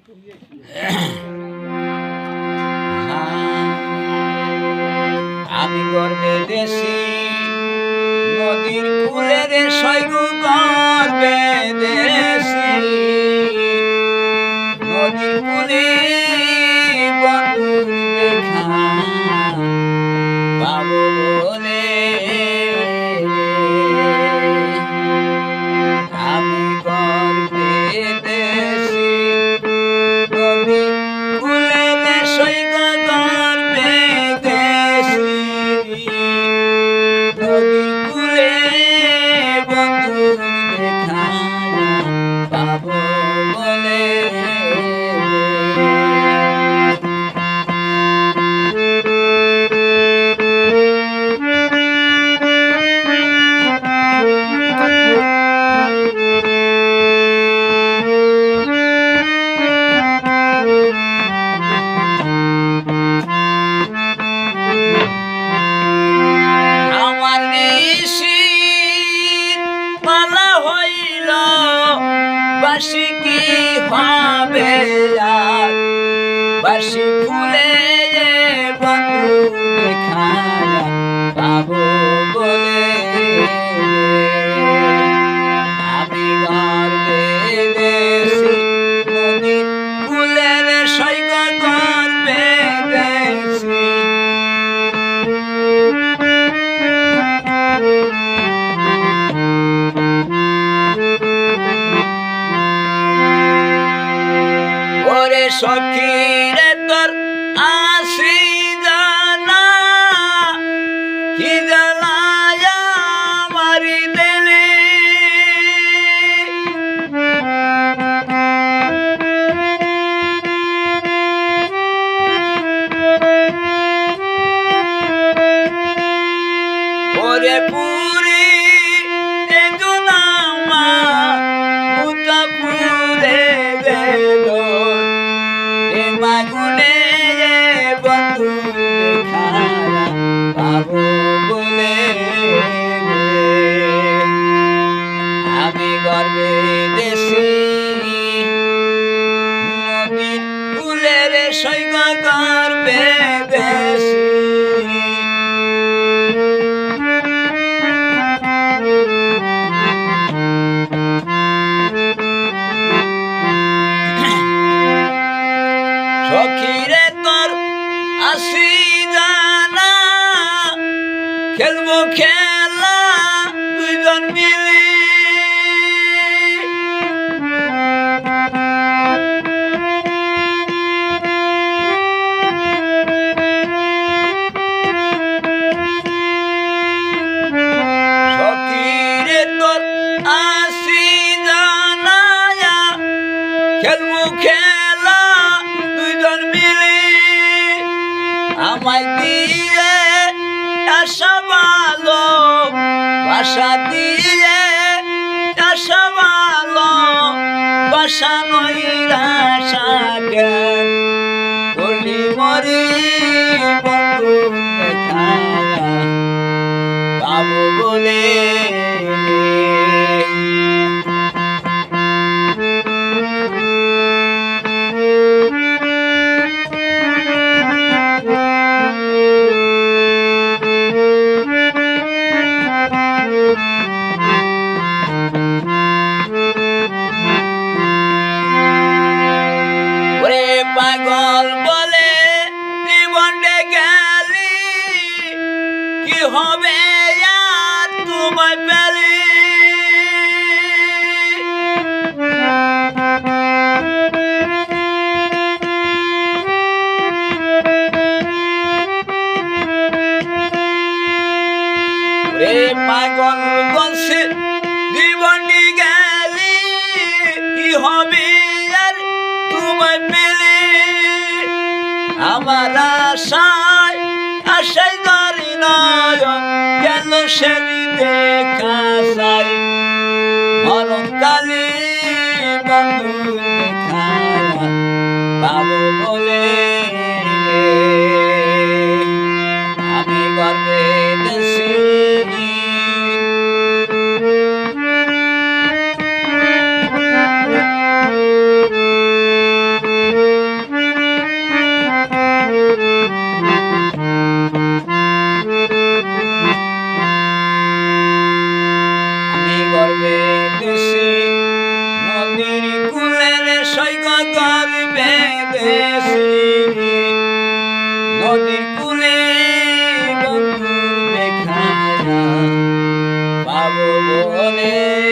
আমি গর্বে দেশি নদীর কূলের সৈগু গর্বে দেশি নদীর কূলে বন্ধুর দেখা পাবো বলে আমি গর্বে দেশি নদীর কূলের সৈগু গর্বে দেশি নদীর কূলে বন্ধুর দেখা পাবো বলে বাসি কি হবে আর বাসি ফুলে বন্ধু দেখা পাবো বলে আমি গর্বে দেশি নদীর ফুলের সৈগ গর্বে দেশি সখীরে তোর আসি জানা কি জ্বালায় মারি দিলে ওরে পুরি জুনামা মুতা পুরে গেল মাগুনে বন্ধু দেখা পাবো বলে আমি গর্বে দেশি নদীর কূলের সৈগ গর্বে দেশি সখীরে তোর আসি জানা খেলবো খেলা দুইজন মিলি সখীরে তোর আসি জানা খেলবো খেলা দুইজন মিলি আমায় দিয়ে আসা ভালো বাসা দিয়ে আসা ভালো বাসা নইরা সাগর বলি মরি বন্ধু দেখা পাবো বলে পাগল বলে জীবনে গেলি কি হবে আর তোমায় পেলি পাগল বলছে জীবনে গেলি কি হবে আর তোমায় পেলি আমার আশায় আশায় ধরি নয়ন গেল সেদিন দেখা চাই মরণকালে বন্ধু দেখা পাবো বলে আমি গর্বে দেশি গেছি নদীর কূলে বন্ধু দেখা পাবো বলে